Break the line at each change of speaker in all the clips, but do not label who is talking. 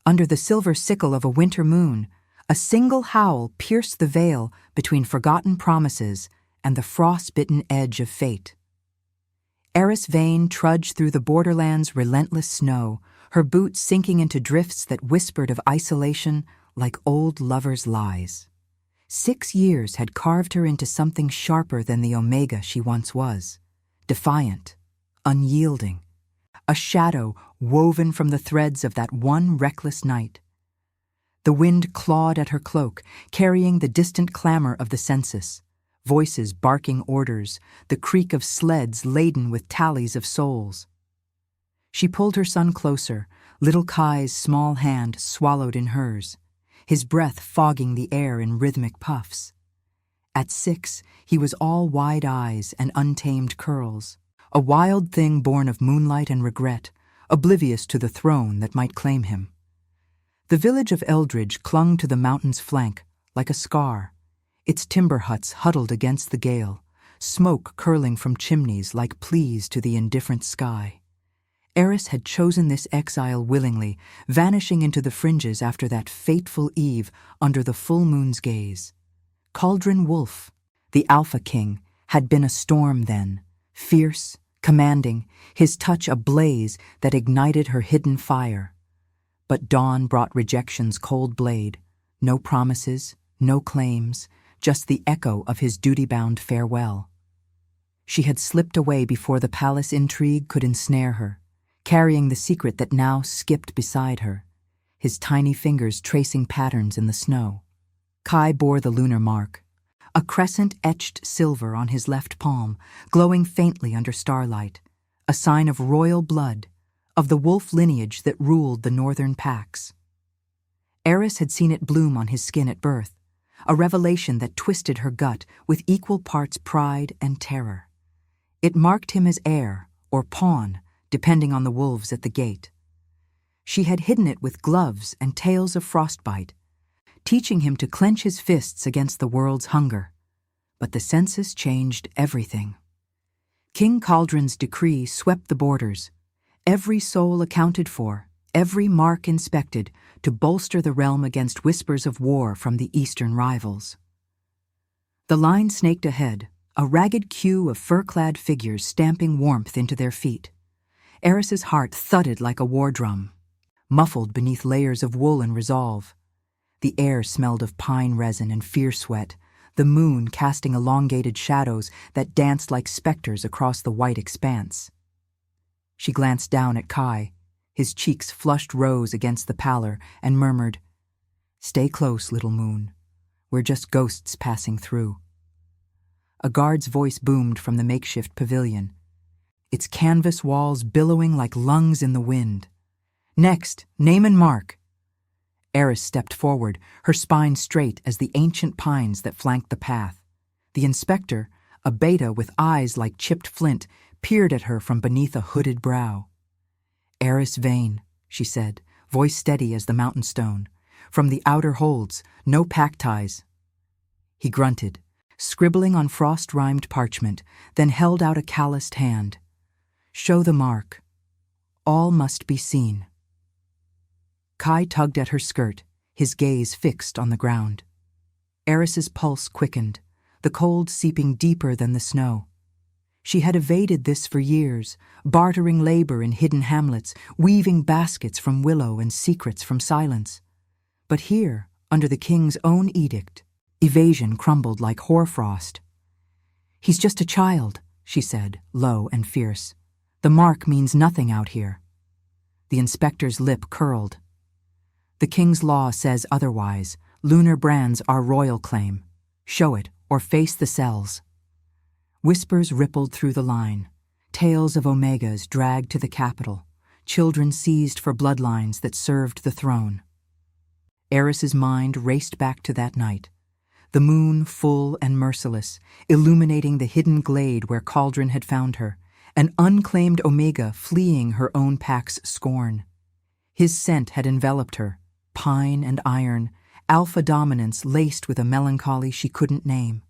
Under the silver sickle of a winter moon, a single howl pierced the veil between forgotten promises and the frost-bitten edge of fate. Eris Vane trudged through the borderland's relentless snow, her boots sinking into drifts that whispered of isolation like old lovers' lies. 6 years had carved her into something sharper than the Omega she once was, defiant, unyielding, a shadow woven from the threads of that one reckless night. The wind clawed at her cloak, carrying the distant clamor of the census, voices barking orders, the creak of sleds laden with tallies of souls. She pulled her son closer, little Kai's small hand swallowed in hers, his breath fogging the air in rhythmic puffs. At 6, he was all wide eyes and untamed curls, a wild thing born of moonlight and regret, oblivious to the throne that might claim him. The village of Eldridge clung to the mountain's flank like a scar, its timber huts huddled against the gale, smoke curling from chimneys like pleas to the indifferent sky. Eris had chosen this exile willingly, vanishing into the fringes after that fateful eve under the full moon's gaze. Cauldron Wolf, the Alpha King, had been a storm then, fierce, commanding, his touch a blaze that ignited her hidden fire. But dawn brought rejection's cold blade, no promises, no claims, just the echo of his duty-bound farewell. She had slipped away before the palace intrigue could ensnare her, carrying the secret that now skipped beside her, his tiny fingers tracing patterns in the snow. Kai bore the lunar mark, a crescent etched silver on his left palm, glowing faintly under starlight, a sign of royal blood, of the wolf lineage that ruled the northern packs. Eris had seen it bloom on his skin at birth, a revelation that twisted her gut with equal parts pride and terror. It marked him as heir or pawn, depending on the wolves at the gate. She had hidden it with gloves and tails of frostbite, teaching him to clench his fists against the world's hunger. But the census changed everything. King Cauldron's decree swept the borders, every soul accounted for, every mark inspected, to bolster the realm against whispers of war from the eastern rivals. The line snaked ahead, a ragged queue of fur-clad figures stamping warmth into their feet. Eris's heart thudded like a war drum, muffled beneath layers of wool and resolve. The air smelled of pine resin and fierce sweat, the moon casting elongated shadows that danced like specters across the white expanse. She glanced down at Kai, his cheeks flushed rose against the pallor, and murmured, "Stay close, little moon. We're just ghosts passing through." A guard's voice boomed from the makeshift pavilion, its canvas walls billowing like lungs in the wind. "Next, name and mark." Eris stepped forward, her spine straight as the ancient pines that flanked the path. The inspector, a beta with eyes like chipped flint, peered at her from beneath a hooded brow. "Eris Vane," she said, voice steady as the mountain stone. "From the outer holds, no pack ties." He grunted, scribbling on frost-rimed parchment, then held out a calloused hand. "Show the mark. All must be seen." Kai tugged at her skirt, his gaze fixed on the ground. Eris's pulse quickened, the cold seeping deeper than the snow. She had evaded this for years, bartering labor in hidden hamlets, weaving baskets from willow and secrets from silence. But here, under the king's own edict, evasion crumbled like hoarfrost. "He's just a child," she said, low and fierce. "The mark means nothing out here." The inspector's lip curled. "The king's law says otherwise. Lunar brands are royal claim. Show it, or face the cells." Whispers rippled through the line, tales of Omegas dragged to the capital, children seized for bloodlines that served the throne. Eris's mind raced back to that night, the moon full and merciless, illuminating the hidden glade where Cauldron had found her, an unclaimed Omega fleeing her own pack's scorn. His scent had enveloped her, pine and iron, alpha dominance laced with a melancholy she couldn't name.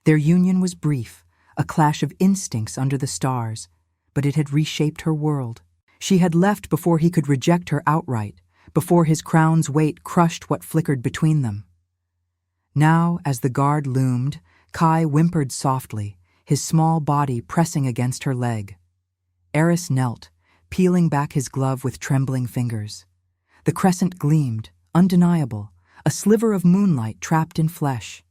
Their union was brief, a clash of instincts under the stars, but it had reshaped her world. She had left before he could reject her outright, before his crown's weight crushed what flickered between them. Now, as the guard loomed, Kai whimpered softly, his small body pressing against her leg. Eris knelt, peeling back his glove with trembling fingers. The crescent gleamed, undeniable, a sliver of moonlight trapped in flesh.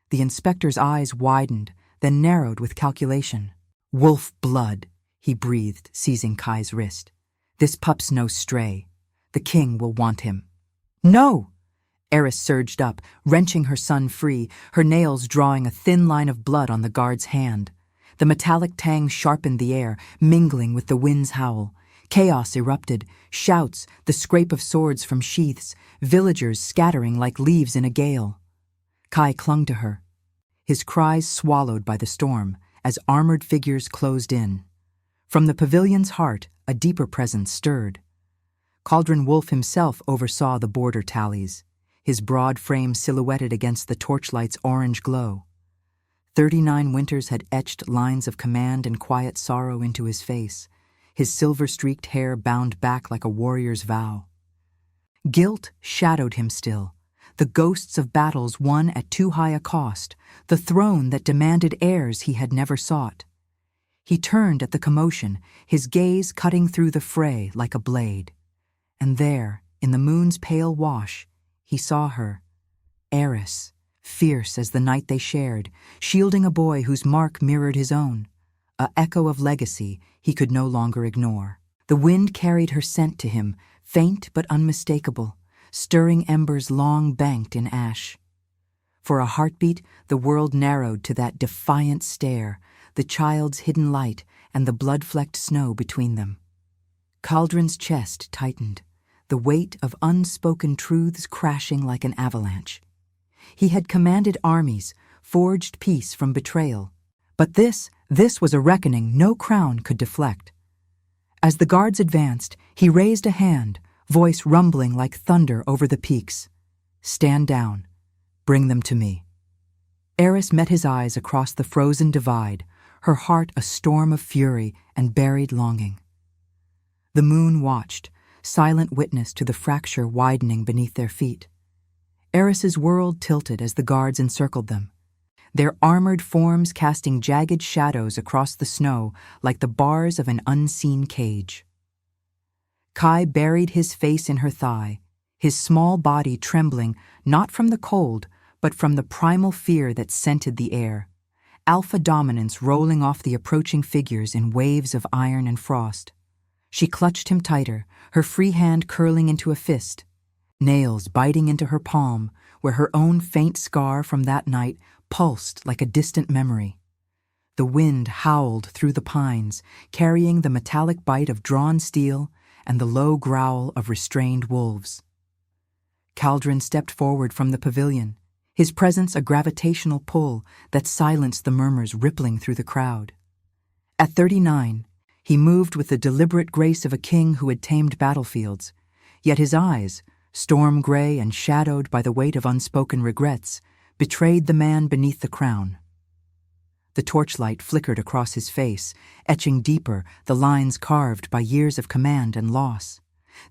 The inspector's eyes widened, then narrowed with calculation. "Wolf blood," he breathed, seizing Kai's wrist. "This pup's no stray. The king will want him." "No!" Eris surged up, wrenching her son free, her nails drawing a thin line of blood on the guard's hand. The metallic tang sharpened the air, mingling with the wind's howl. Chaos erupted, shouts, the scrape of swords from sheaths, villagers scattering like leaves in a gale. Kai clung to her, his cries swallowed by the storm as armored figures closed in. From the pavilion's heart, a deeper presence stirred. Cauldron Wolf himself oversaw the border tallies, his broad frame silhouetted against the torchlight's orange glow. 39 winters had etched lines of command and quiet sorrow into his face, his silver-streaked hair bound back like a warrior's vow. Guilt shadowed him still, the ghosts of battles won at too high a cost, the throne that demanded heirs he had never sought. He turned at the commotion, his gaze cutting through the fray like a blade. And there, in the moon's pale wash, he saw her, Eris, fierce as the night they shared, shielding a boy whose mark mirrored his own, a echo of legacy he could no longer ignore. The wind carried her scent to him, faint but unmistakable, stirring embers long banked in ash. For a heartbeat, the world narrowed to that defiant stare, the child's hidden light and the blood-flecked snow between them. Cauldron's chest tightened, the weight of unspoken truths crashing like an avalanche. He had commanded armies, forged peace from betrayal. But this was a reckoning no crown could deflect. As the guards advanced, he raised a hand, voice rumbling like thunder over the peaks. "Stand down. Bring them to me." Eris met his eyes across the frozen divide, her heart a storm of fury and buried longing. The moon watched, silent witness to the fracture widening beneath their feet. Eris's world tilted as the guards encircled them, their armored forms casting jagged shadows across the snow like the bars of an unseen cage. Kai buried his face in her thigh, his small body trembling not from the cold, but from the primal fear that scented the air, alpha dominance rolling off the approaching figures in waves of iron and frost. She clutched him tighter, her free hand curling into a fist, nails biting into her palm, where her own faint scar from that night pulsed like a distant memory. The wind howled through the pines, carrying the metallic bite of drawn steel and the low growl of restrained wolves. Cauldron stepped forward from the pavilion, his presence a gravitational pull that silenced the murmurs rippling through the crowd. At 39, he moved with the deliberate grace of a king who had tamed battlefields, yet his eyes, storm-gray and shadowed by the weight of unspoken regrets, betrayed the man beneath the crown. The torchlight flickered across his face, etching deeper the lines carved by years of command and loss.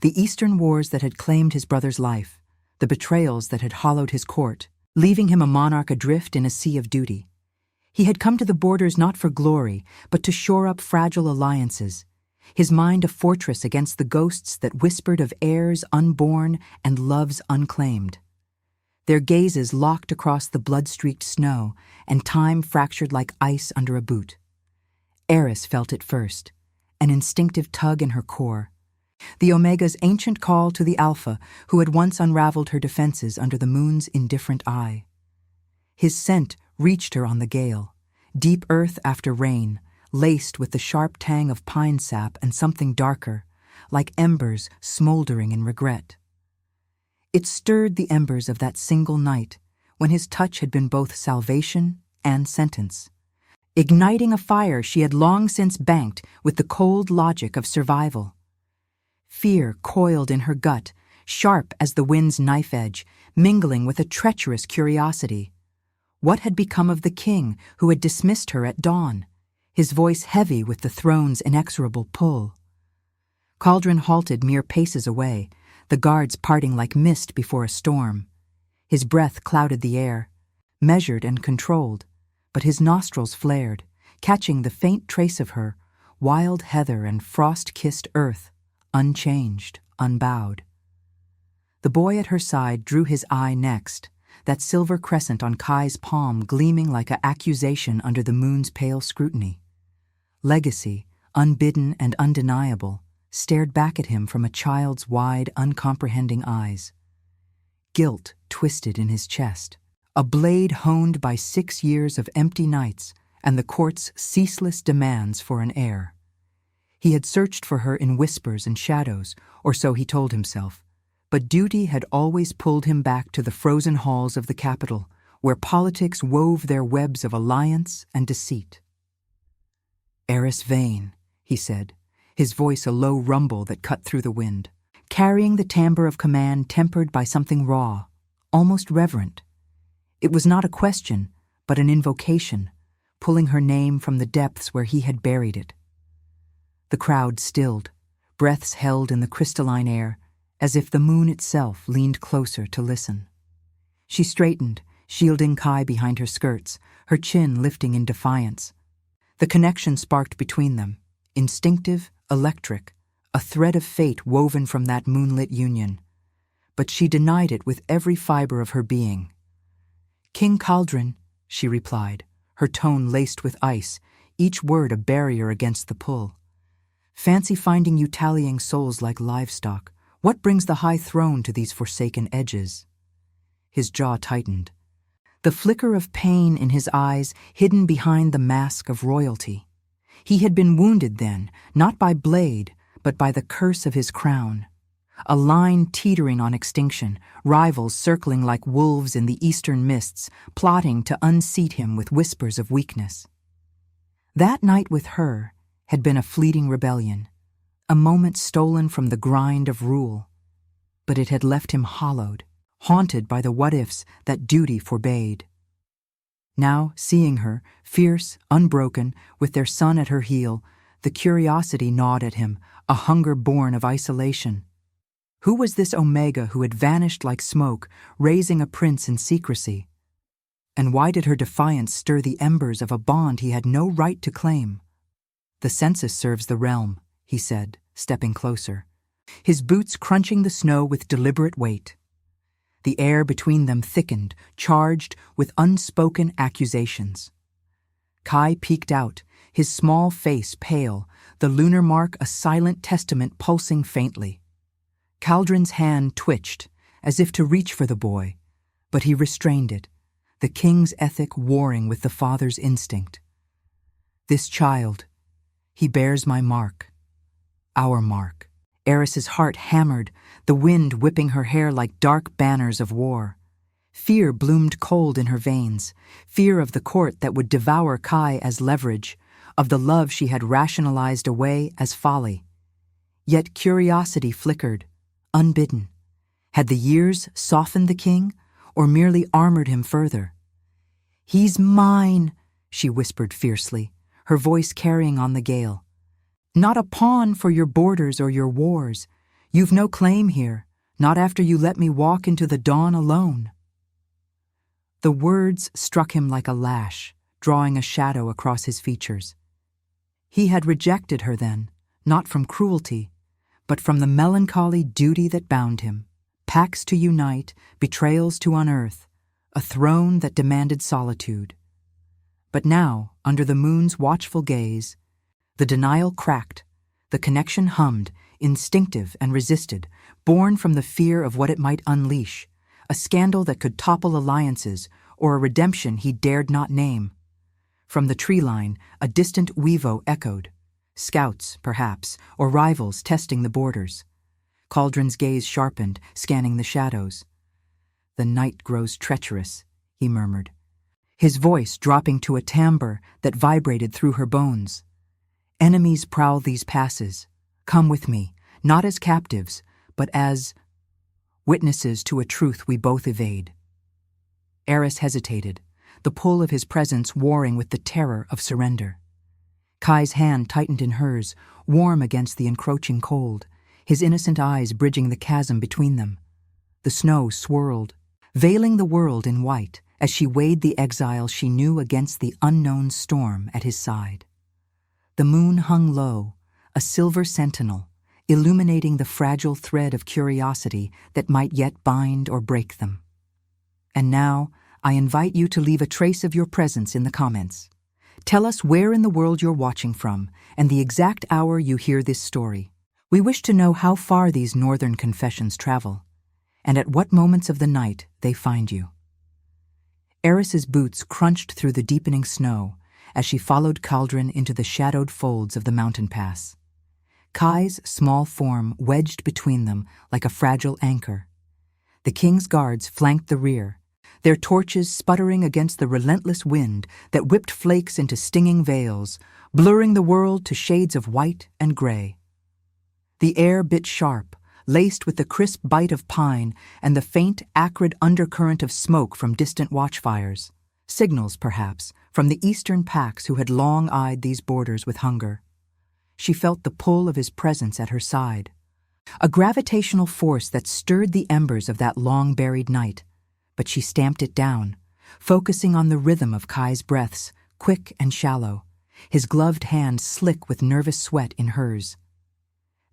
The Eastern wars that had claimed his brother's life, the betrayals that had hollowed his court, leaving him a monarch adrift in a sea of duty. He had come to the borders not for glory, but to shore up fragile alliances, his mind a fortress against the ghosts that whispered of heirs unborn and loves unclaimed. Their gazes locked across the blood-streaked snow, and time fractured like ice under a boot. Eris felt it first, an instinctive tug in her core, the Omega's ancient call to the Alpha who had once unraveled her defenses under the moon's indifferent eye. His scent reached her on the gale, deep earth after rain, laced with the sharp tang of pine sap and something darker, like embers smoldering in regret. It stirred the embers of that single night, when his touch had been both salvation and sentence, igniting a fire she had long since banked with the cold logic of survival. Fear coiled in her gut, sharp as the wind's knife edge, mingling with a treacherous curiosity. What had become of the king who had dismissed her at dawn, his voice heavy with the throne's inexorable pull? Cauldron halted mere paces away, the guards parting like mist before a storm. His breath clouded the air, measured and controlled, but his nostrils flared, catching the faint trace of her, wild heather and frost-kissed earth, unchanged, unbowed. The boy at her side drew his eye next, that silver crescent on Kai's palm gleaming like an accusation under the moon's pale scrutiny. Legacy, unbidden and undeniable, stared back at him from a child's wide, uncomprehending eyes. Guilt twisted in his chest, a blade honed by 6 years of empty nights and the court's ceaseless demands for an heir. He had searched for her in whispers and shadows, or so he told himself, but duty had always pulled him back to the frozen halls of the capital, where politics wove their webs of alliance and deceit. "Heiress Vane," he said, his voice a low rumble that cut through the wind, carrying the timbre of command tempered by something raw, almost reverent. It was not a question, but an invocation, pulling her name from the depths where he had buried it. The crowd stilled, breaths held in the crystalline air, as if the moon itself leaned closer to listen. She straightened, shielding Kai behind her skirts, her chin lifting in defiance. The connection sparked between them, instinctive, electric, a thread of fate woven from that moonlit union. But she denied it with every fiber of her being. "King Caldron," she replied, her tone laced with ice, each word a barrier against the pull. "Fancy finding you tallying souls like livestock. What brings the high throne to these forsaken edges?" His jaw tightened. The flicker of pain in his eyes hidden behind the mask of royalty. He had been wounded then, not by blade, but by the curse of his crown. A line teetering on extinction, rivals circling like wolves in the eastern mists, plotting to unseat him with whispers of weakness. That night with her had been a fleeting rebellion, a moment stolen from the grind of rule, but it had left him hollowed, haunted by the what-ifs that duty forbade. Now, seeing her, fierce, unbroken, with their son at her heel, the curiosity gnawed at him, a hunger born of isolation. Who was this Omega who had vanished like smoke, raising a prince in secrecy? And why did her defiance stir the embers of a bond he had no right to claim? "The census serves the realm," he said, stepping closer, his boots crunching the snow with deliberate weight. The air between them thickened, charged with unspoken accusations. Kai peeked out, his small face pale, the lunar mark a silent testament pulsing faintly. Caldron's hand twitched, as if to reach for the boy, but he restrained it, the king's ethic warring with the father's instinct. "This child, he bears my mark, our mark." Eris's heart hammered, the wind whipping her hair like dark banners of war. Fear bloomed cold in her veins, fear of the court that would devour Kai as leverage, of the love she had rationalized away as folly. Yet curiosity flickered, unbidden. Had the years softened the king, or merely armored him further? "He's mine," she whispered fiercely, her voice carrying on the gale. "Not a pawn for your borders or your wars. You've no claim here, not after you let me walk into the dawn alone." The words struck him like a lash, drawing a shadow across his features. He had rejected her then, not from cruelty, but from the melancholy duty that bound him, pacts to unite, betrayals to unearth, a throne that demanded solitude. But now, under the moon's watchful gaze, the denial cracked, the connection hummed, instinctive and resisted, born from the fear of what it might unleash, a scandal that could topple alliances or a redemption he dared not name. From the tree line, a distant weevo echoed, scouts, perhaps, or rivals testing the borders. Caldron's gaze sharpened, scanning the shadows. "The night grows treacherous," he murmured, his voice dropping to a timbre that vibrated through her bones. "Enemies prowl these passes. Come with me, not as captives, but as witnesses to a truth we both evade." Eris hesitated, the pull of his presence warring with the terror of surrender. Kai's hand tightened in hers, warm against the encroaching cold, his innocent eyes bridging the chasm between them. The snow swirled, veiling the world in white as she weighed the exile she knew against the unknown storm at his side. The moon hung low, a silver sentinel, illuminating the fragile thread of curiosity that might yet bind or break them. And now, I invite you to leave a trace of your presence in the comments. Tell us where in the world you're watching from and the exact hour you hear this story. We wish to know how far these northern confessions travel, and at what moments of the night they find you. Eris's boots crunched through the deepening snow as she followed Caldron into the shadowed folds of the mountain pass. Kai's small form wedged between them like a fragile anchor. The king's guards flanked the rear, their torches sputtering against the relentless wind that whipped flakes into stinging veils, blurring the world to shades of white and gray. The air bit sharp, laced with the crisp bite of pine and the faint, acrid undercurrent of smoke from distant watchfires, signals, perhaps, from the eastern packs who had long eyed these borders with hunger. She felt the pull of his presence at her side, a gravitational force that stirred the embers of that long-buried night, but she stamped it down, focusing on the rhythm of Kai's breaths, quick and shallow, his gloved hand slick with nervous sweat in hers.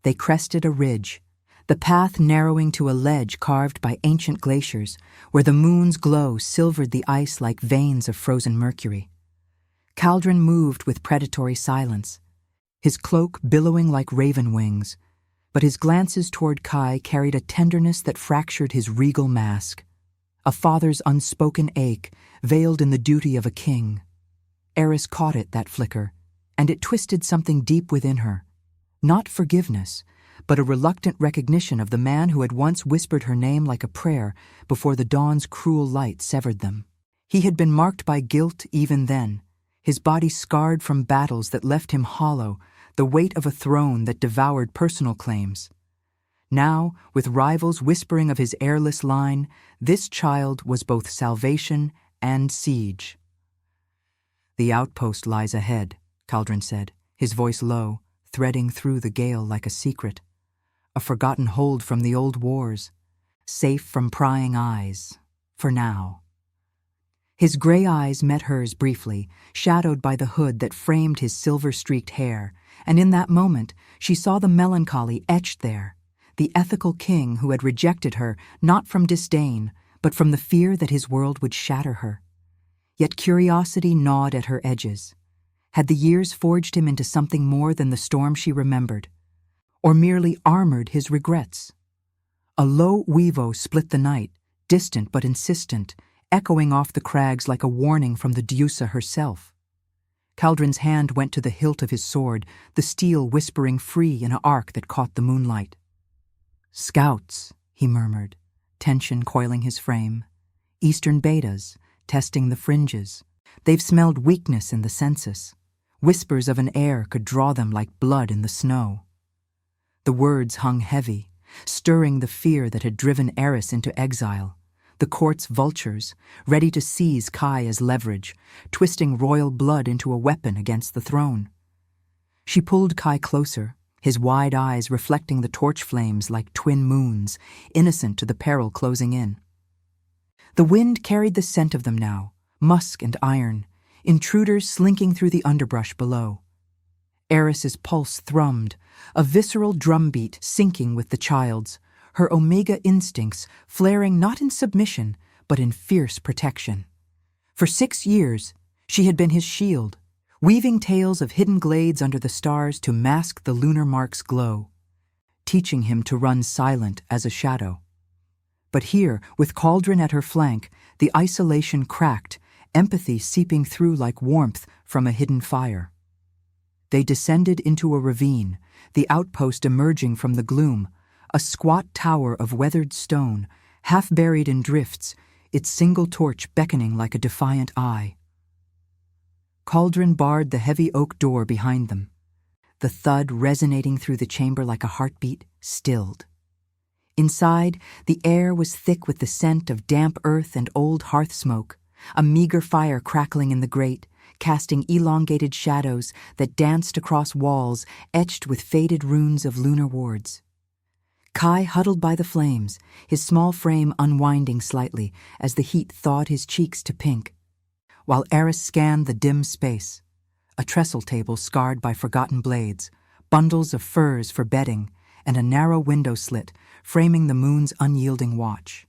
They crested a ridge, the path narrowing to a ledge carved by ancient glaciers, where the moon's glow silvered the ice like veins of frozen mercury. Caldron moved with predatory silence, his cloak billowing like raven wings, but his glances toward Kai carried a tenderness that fractured his regal mask, a father's unspoken ache veiled in the duty of a king. Eris caught it, that flicker, and it twisted something deep within her. Not forgiveness, but a reluctant recognition of the man who had once whispered her name like a prayer before the dawn's cruel light severed them. He had been marked by guilt even then, his body scarred from battles that left him hollow, the weight of a throne that devoured personal claims. Now, with rivals whispering of his heirless line, this child was both salvation and siege. "The outpost lies ahead," Caldron said, his voice low, threading through the gale like a secret. A forgotten hold from the old wars, safe from prying eyes, for now. His gray eyes met hers briefly, shadowed by the hood that framed his silver-streaked hair, and in that moment she saw the melancholy etched there, the ethical king who had rejected her not from disdain, but from the fear that his world would shatter her. Yet curiosity gnawed at her edges. Had the years forged him into something more than the storm she remembered, or merely armored his regrets? A low weevo split the night, distant but insistent, echoing off the crags like a warning from the Deusa herself. Caldron's hand went to the hilt of his sword, the steel whispering free in an arc that caught the moonlight. "Scouts," he murmured, tension coiling his frame. "Eastern betas, testing the fringes. They've smelled weakness in the census. Whispers of an heir could draw them like blood in the snow." The words hung heavy, stirring the fear that had driven Eris into exile. The court's vultures, ready to seize Kai as leverage, twisting royal blood into a weapon against the throne. She pulled Kai closer, his wide eyes reflecting the torch flames like twin moons, innocent to the peril closing in. The wind carried the scent of them now, musk and iron, intruders slinking through the underbrush below. Eris's pulse thrummed, a visceral drumbeat syncing with the child's, her omega instincts flaring not in submission, but in fierce protection. For 6 years, she had been his shield, weaving tales of hidden glades under the stars to mask the lunar mark's glow, teaching him to run silent as a shadow. But here, with Caldron at her flank, the isolation cracked, empathy seeping through like warmth from a hidden fire. They descended into a ravine, the outpost emerging from the gloom, a squat tower of weathered stone, half buried in drifts, its single torch beckoning like a defiant eye. Caldron barred the heavy oak door behind them. The thud resonating through the chamber like a heartbeat stilled. Inside, the air was thick with the scent of damp earth and old hearth smoke, a meager fire crackling in the grate, casting elongated shadows that danced across walls etched with faded runes of lunar wards. Kai huddled by the flames, his small frame unwinding slightly as the heat thawed his cheeks to pink, while Eris scanned the dim space. A trestle table scarred by forgotten blades, bundles of furs for bedding, and a narrow window slit framing the moon's unyielding watch.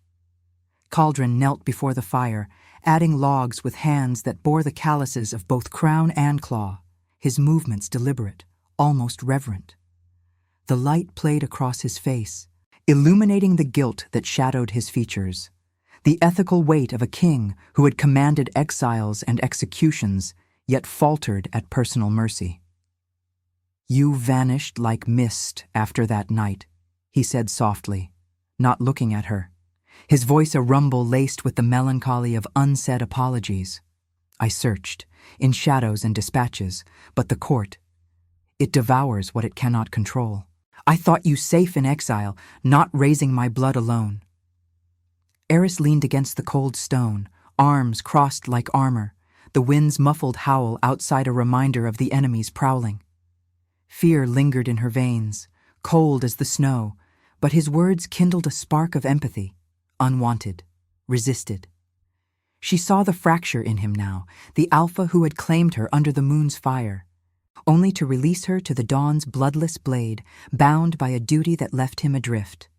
Cauldron knelt before the fire, adding logs with hands that bore the calluses of both crown and claw, his movements deliberate, almost reverent. The light played across his face, illuminating the guilt that shadowed his features, the ethical weight of a king who had commanded exiles and executions, yet faltered at personal mercy. "You vanished like mist after that night," he said softly, not looking at her, his voice a rumble laced with the melancholy of unsaid apologies. "I searched, in shadows and dispatches, but the court, it devours what it cannot control. I thought you safe in exile, not raising my blood alone." Eris leaned against the cold stone, arms crossed like armor, the wind's muffled howl outside a reminder of the enemy's prowling. Fear lingered in her veins, cold as the snow, but his words kindled a spark of empathy, unwanted, resisted. She saw the fracture in him now, the alpha who had claimed her under the moon's fire, only to release her to the dawn's bloodless blade, bound by a duty that left him adrift.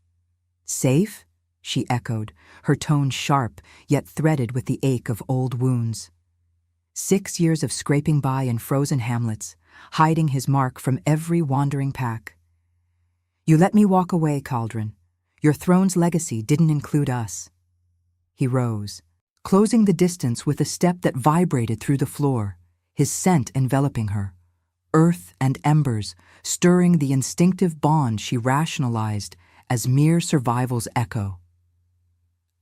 "Safe?" she echoed, her tone sharp, yet threaded with the ache of old wounds. 6 years of scraping by in frozen hamlets, hiding his mark from every wandering pack. "You let me walk away, Cauldron. Your throne's legacy didn't include us." He rose, closing the distance with a step that vibrated through the floor, his scent enveloping her. Earth and embers, stirring the instinctive bond she rationalized as mere survival's echo.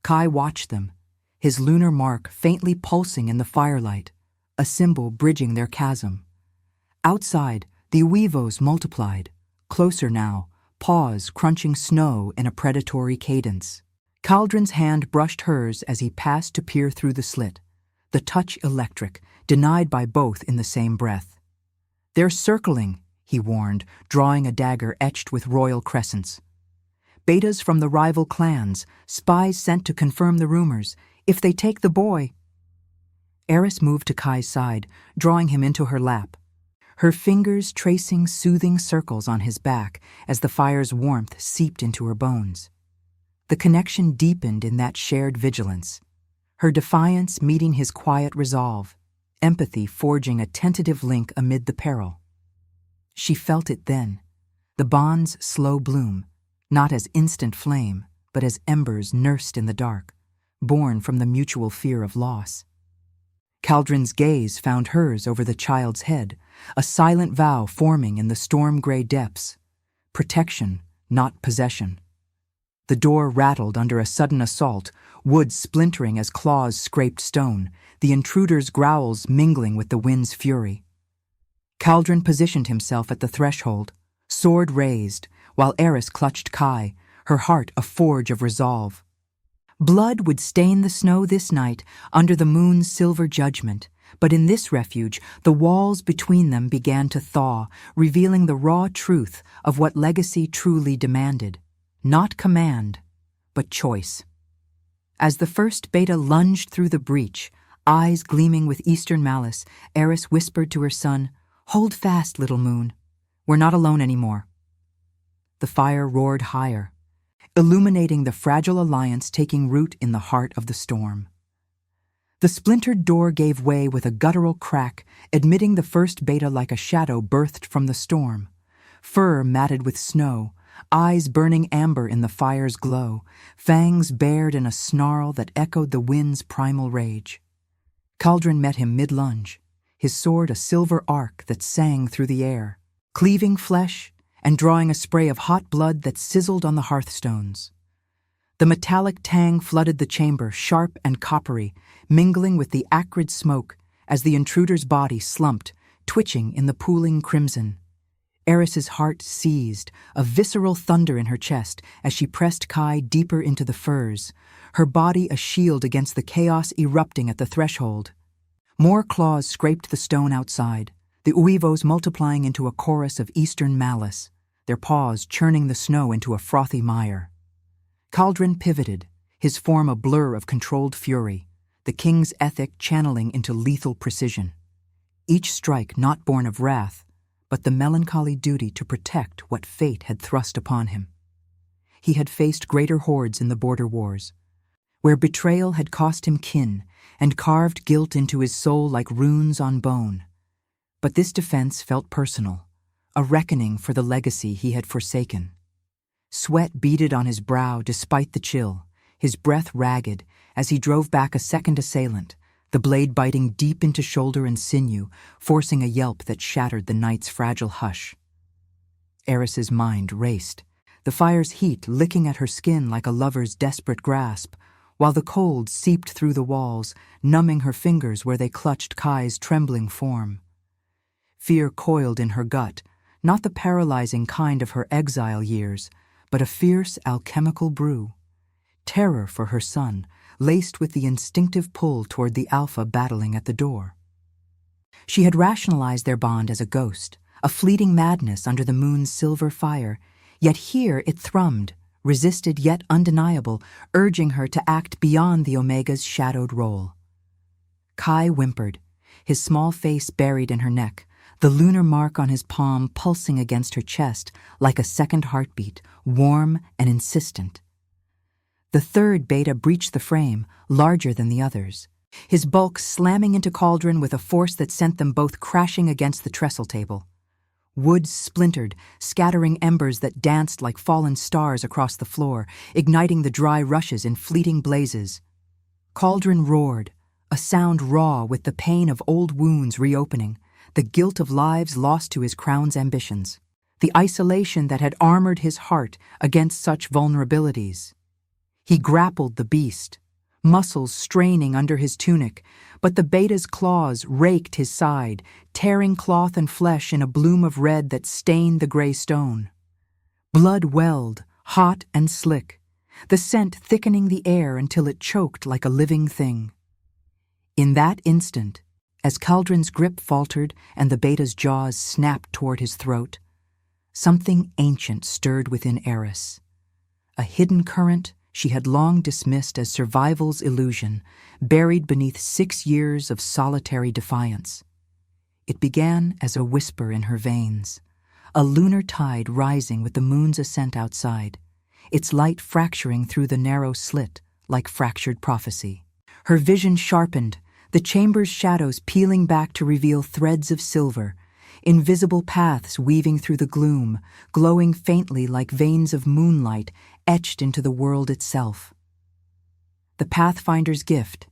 Kai watched them, his lunar mark faintly pulsing in the firelight, a symbol bridging their chasm. Outside, the uivos multiplied, closer now, paws crunching snow in a predatory cadence. Cauldron's hand brushed hers as he passed to peer through the slit, the touch electric, denied by both in the same breath. "They're circling," he warned, drawing a dagger etched with royal crescents. "Betas from the rival clans, spies sent to confirm the rumors. If they take the boy—" Eris moved to Kai's side, drawing him into her lap, her fingers tracing soothing circles on his back as the fire's warmth seeped into her bones. The connection deepened in that shared vigilance, her defiance meeting his quiet resolve, empathy forging a tentative link amid the peril. She felt it then, the bond's slow bloom, not as instant flame, but as embers nursed in the dark, born from the mutual fear of loss. Cauldron's gaze found hers over the child's head, a silent vow forming in the storm-gray depths. Protection, not possession. The door rattled under a sudden assault, wood splintering as claws scraped stone, the intruder's growls mingling with the wind's fury. Cauldron positioned himself at the threshold, sword raised, while Eris clutched Kai, her heart a forge of resolve. Blood would stain the snow this night under the moon's silver judgment, but in this refuge the walls between them began to thaw, revealing the raw truth of what legacy truly demanded. Not command, but choice. As the first beta lunged through the breach, eyes gleaming with eastern malice, Eris whispered to her son, "Hold fast, little moon. We're not alone anymore." The fire roared higher, illuminating the fragile alliance taking root in the heart of the storm. The splintered door gave way with a guttural crack, admitting the first beta like a shadow birthed from the storm, fur matted with snow, eyes burning amber in the fire's glow, fangs bared in a snarl that echoed the wind's primal rage. Cauldron met him mid-lunge, his sword a silver arc that sang through the air, cleaving flesh and drawing a spray of hot blood that sizzled on the hearthstones. The metallic tang flooded the chamber, sharp and coppery, mingling with the acrid smoke as the intruder's body slumped, twitching in the pooling crimson. Eris's heart seized, a visceral thunder in her chest as she pressed Kai deeper into the furs, her body a shield against the chaos erupting at the threshold. More claws scraped the stone outside, the uivos multiplying into a chorus of eastern malice, their paws churning the snow into a frothy mire. Cauldron pivoted, his form a blur of controlled fury, the king's ethic channeling into lethal precision. Each strike not born of wrath, but the melancholy duty to protect what fate had thrust upon him. He had faced greater hordes in the border wars, where betrayal had cost him kin and carved guilt into his soul like runes on bone. But this defense felt personal, a reckoning for the legacy he had forsaken. Sweat beaded on his brow despite the chill, his breath ragged as he drove back a second assailant, the blade biting deep into shoulder and sinew, forcing a yelp that shattered the night's fragile hush. Eris's mind raced, the fire's heat licking at her skin like a lover's desperate grasp, while the cold seeped through the walls, numbing her fingers where they clutched Kai's trembling form. Fear coiled in her gut, not the paralyzing kind of her exile years, but a fierce alchemical brew. Terror for her son, laced with the instinctive pull toward the alpha battling at the door. She had rationalized their bond as a ghost, a fleeting madness under the moon's silver fire, yet here it thrummed, resisted yet undeniable, urging her to act beyond the Omega's shadowed role. Kai whimpered, his small face buried in her neck, the lunar mark on his palm pulsing against her chest like a second heartbeat, warm and insistent. The third beta breached the frame, larger than the others, his bulk slamming into Cauldron with a force that sent them both crashing against the trestle table. Wood splintered, scattering embers that danced like fallen stars across the floor, igniting the dry rushes in fleeting blazes. Cauldron roared, a sound raw with the pain of old wounds reopening, the guilt of lives lost to his crown's ambitions, the isolation that had armored his heart against such vulnerabilities. He grappled the beast, muscles straining under his tunic, but the beta's claws raked his side, tearing cloth and flesh in a bloom of red that stained the gray stone. Blood welled, hot and slick, the scent thickening the air until it choked like a living thing. In that instant, as Cauldron's grip faltered and the beta's jaws snapped toward his throat, something ancient stirred within Eris. A hidden current she had long dismissed as survival's illusion, buried beneath 6 years of solitary defiance. It began as a whisper in her veins, a lunar tide rising with the moon's ascent outside, its light fracturing through the narrow slit like fractured prophecy. Her vision sharpened, the chamber's shadows peeling back to reveal threads of silver, invisible paths weaving through the gloom, glowing faintly like veins of moonlight etched into the world itself. The Pathfinder's gift,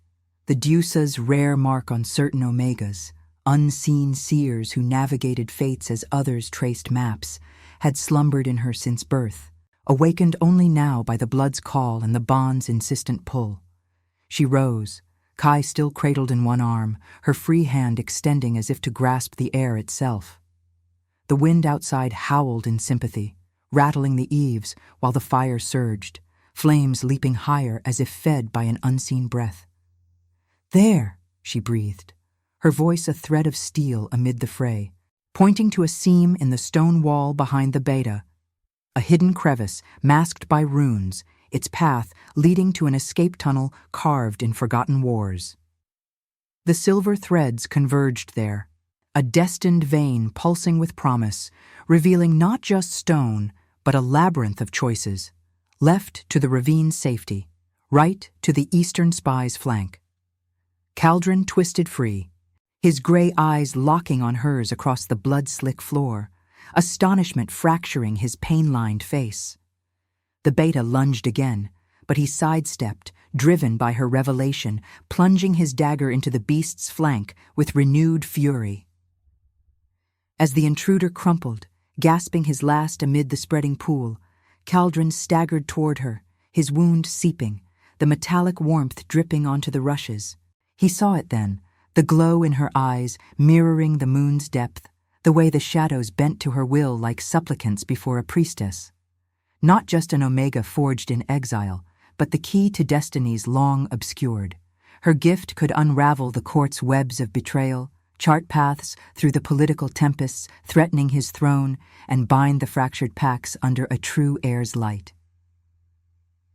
the Deusa's rare mark on certain Omegas, unseen seers who navigated fates as others traced maps, had slumbered in her since birth, awakened only now by the blood's call and the bond's insistent pull. She rose, Kai still cradled in one arm, her free hand extending as if to grasp the air itself. The wind outside howled in sympathy, rattling the eaves while the fire surged, flames leaping higher as if fed by an unseen breath. "There," she breathed, her voice a thread of steel amid the fray, pointing to a seam in the stone wall behind the beta, a hidden crevice masked by runes, its path leading to an escape tunnel carved in forgotten wars. The silver threads converged there, a destined vein pulsing with promise, revealing not just stone, but a labyrinth of choices, left to the ravine's safety, right to the eastern spy's flank. Cauldron twisted free, his gray eyes locking on hers across the blood-slick floor, astonishment fracturing his pain-lined face. The beta lunged again, but he sidestepped, driven by her revelation, plunging his dagger into the beast's flank with renewed fury. As the intruder crumpled, gasping his last amid the spreading pool, Cauldron staggered toward her, his wound seeping, the metallic warmth dripping onto the rushes. He saw it then, the glow in her eyes mirroring the moon's depth, the way the shadows bent to her will like supplicants before a priestess. Not just an Omega forged in exile, but the key to destinies long obscured. Her gift could unravel the court's webs of betrayal, chart paths through the political tempests threatening his throne, and bind the fractured packs under a true heir's light.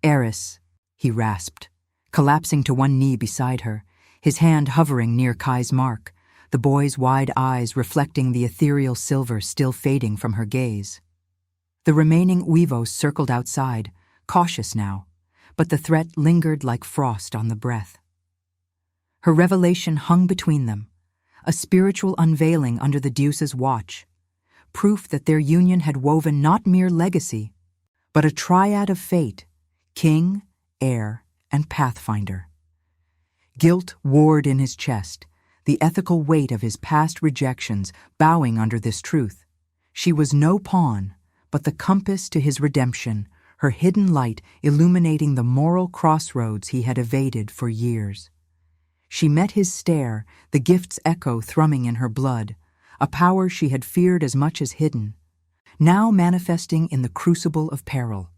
"Heiress," he rasped, collapsing to one knee beside her, his hand hovering near Kai's mark, the boy's wide eyes reflecting the ethereal silver still fading from her gaze. The remaining Uivos circled outside, cautious now, but the threat lingered like frost on the breath. Her revelation hung between them, a spiritual unveiling under the Deuce's watch, proof that their union had woven not mere legacy, but a triad of fate: king, heir, and pathfinder. Guilt warred in his chest, the ethical weight of his past rejections bowing under this truth. She was no pawn, but the compass to his redemption, her hidden light illuminating the moral crossroads he had evaded for years. She met his stare, the gift's echo thrumming in her blood, a power she had feared as much as hidden, now manifesting in the crucible of peril.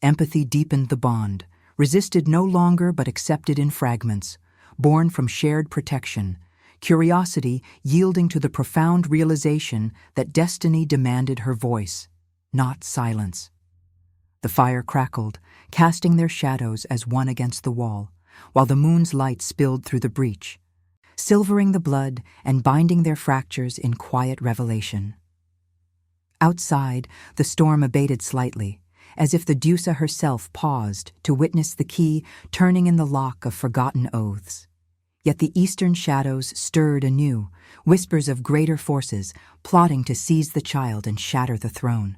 Empathy deepened the bond, resisted no longer but accepted in fragments, born from shared protection, curiosity yielding to the profound realization that destiny demanded her voice, not silence. The fire crackled, casting their shadows as one against the wall, while the moon's light spilled through the breach, silvering the blood and binding their fractures in quiet revelation. Outside, the storm abated slightly, as if the Deusa herself paused to witness the key turning in the lock of forgotten oaths. Yet the eastern shadows stirred anew, whispers of greater forces plotting to seize the child and shatter the throne.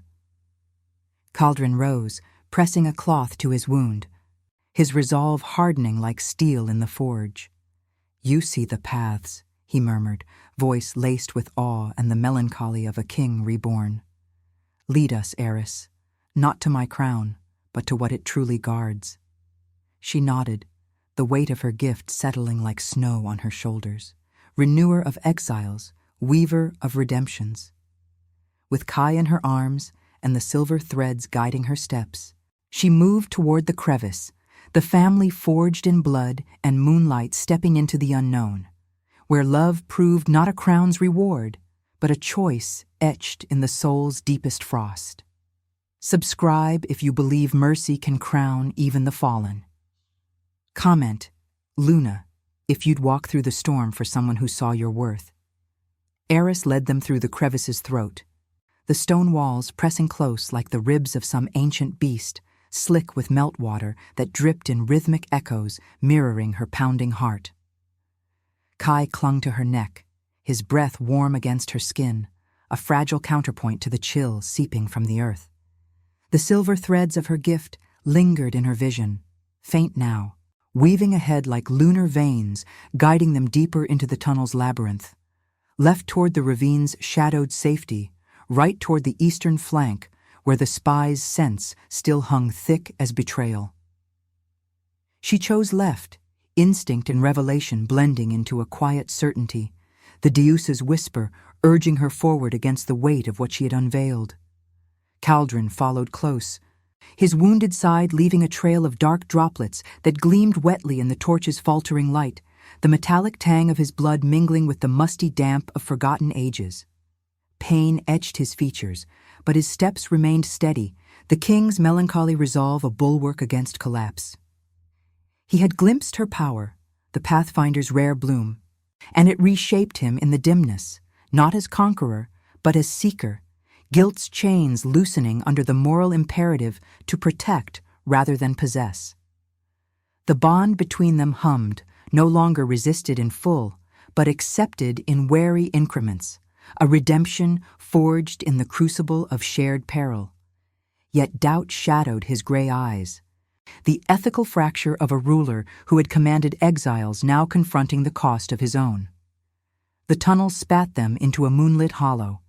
Caldron rose, pressing a cloth to his wound, his resolve hardening like steel in the forge. "You see the paths," he murmured, voice laced with awe and the melancholy of a king reborn. "Lead us, heiress, not to my crown, but to what it truly guards." She nodded, the weight of her gift settling like snow on her shoulders, renewer of exiles, weaver of redemptions. With Kai in her arms and the silver threads guiding her steps, she moved toward the crevice, the family forged in blood and moonlight stepping into the unknown, where love proved not a crown's reward, but a choice etched in the soul's deepest frost. Subscribe if you believe mercy can crown even the fallen. Comment, Luna, if you'd walk through the storm for someone who saw your worth. Eris led them through the crevice's throat, the stone walls pressing close like the ribs of some ancient beast, slick with meltwater that dripped in rhythmic echoes mirroring her pounding heart. Kai clung to her neck, his breath warm against her skin, a fragile counterpoint to the chill seeping from the earth. The silver threads of her gift lingered in her vision, faint now, weaving ahead like lunar veins, guiding them deeper into the tunnel's labyrinth. Left toward the ravine's shadowed safety, right toward the eastern flank, where the spy's scents still hung thick as betrayal. She chose left, instinct and revelation blending into a quiet certainty, the Deuce's whisper urging her forward against the weight of what she had unveiled. Caldron followed close, his wounded side leaving a trail of dark droplets that gleamed wetly in the torch's faltering light, the metallic tang of his blood mingling with the musty damp of forgotten ages. Pain etched his features, but his steps remained steady, the king's melancholy resolve a bulwark against collapse. He had glimpsed her power, the Pathfinder's rare bloom, and it reshaped him in the dimness, not as conqueror, but as seeker, guilt's chains loosening under the moral imperative to protect rather than possess. The bond between them hummed, no longer resisted in full, but accepted in wary increments, a redemption forged in the crucible of shared peril. Yet doubt shadowed his gray eyes, the ethical fracture of a ruler who had commanded exiles now confronting the cost of his own. The tunnel spat them into a moonlit hollow,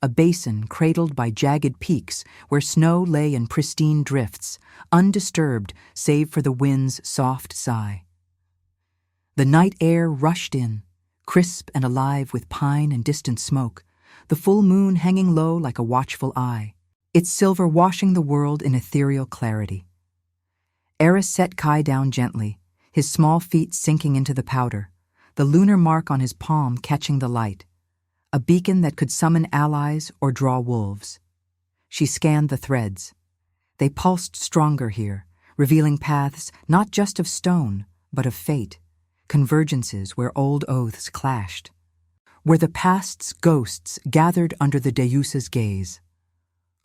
a basin cradled by jagged peaks where snow lay in pristine drifts, undisturbed save for the wind's soft sigh. The night air rushed in, crisp and alive with pine and distant smoke, the full moon hanging low like a watchful eye, its silver washing the world in ethereal clarity. Eris set Kai down gently, his small feet sinking into the powder, the lunar mark on his palm catching the light, a beacon that could summon allies or draw wolves. She scanned the threads. They pulsed stronger here, revealing paths not just of stone, but of fate, convergences where old oaths clashed, where the past's ghosts gathered under the Deusa's gaze.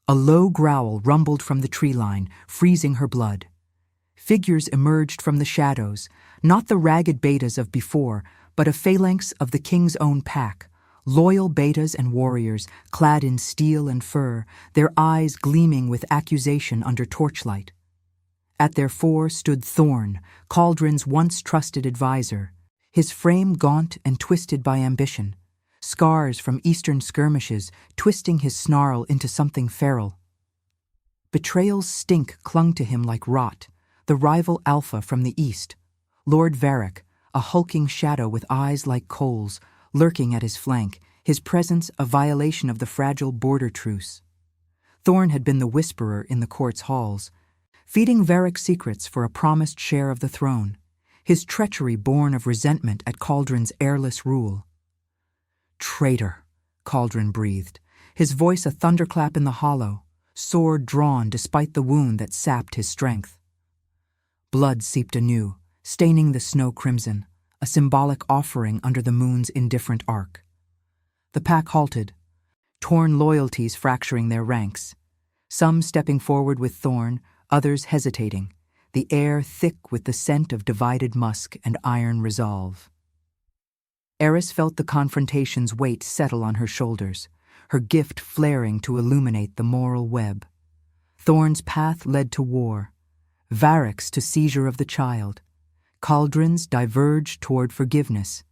A low growl rumbled from the tree line, freezing her blood. Figures emerged from the shadows, not the ragged betas of before, but a phalanx of the king's own pack, loyal betas and warriors clad in steel and fur, their eyes gleaming with accusation under torchlight. At their fore stood Thorn, Cauldron's once trusted advisor, his frame gaunt and twisted by ambition, scars from eastern skirmishes twisting his snarl into something feral. Betrayal's stink clung to him like rot, the rival alpha from the east, Lord Varric, a hulking shadow with eyes like coals, lurking at his flank, his presence a violation of the fragile border truce. Thorn had been the whisperer in the court's halls, feeding Varric's secrets for a promised share of the throne, his treachery born of resentment at Cauldron's airless rule. "Traitor," Cauldron breathed, his voice a thunderclap in the hollow, sword drawn despite the wound that sapped his strength. Blood seeped anew, staining the snow crimson, a symbolic offering under the moon's indifferent arc. The pack halted, torn loyalties fracturing their ranks, some stepping forward with Thorn, others hesitating, the air thick with the scent of divided musk and iron resolve. Eris felt the confrontation's weight settle on her shoulders, her gift flaring to illuminate the moral web. Thorn's path led to war, Varric's to seizure of the child, Cauldron's diverged toward forgiveness,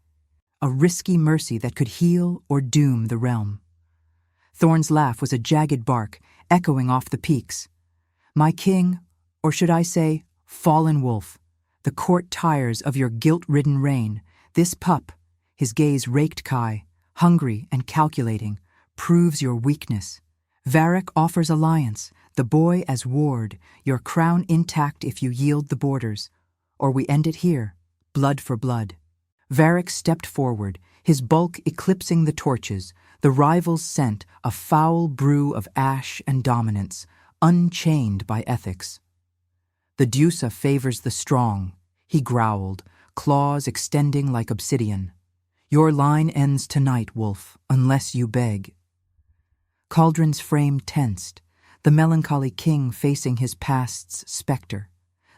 a risky mercy that could heal or doom the realm. Thorn's laugh was a jagged bark, echoing off the peaks. "My king, or should I say, fallen wolf, the court tires of your guilt-ridden reign. This pup," his gaze raked Kai, hungry and calculating, "proves your weakness. Varric offers alliance, the boy as ward, your crown intact if you yield the borders. Or we end it here, blood for blood." Varric stepped forward, his bulk eclipsing the torches, the rival's scent a foul brew of ash and dominance, unchained by ethics. "The Deusa favors the strong," he growled, claws extending like obsidian. "Your line ends tonight, wolf, unless you beg." Cauldron's frame tensed, the melancholy king facing his past's specter,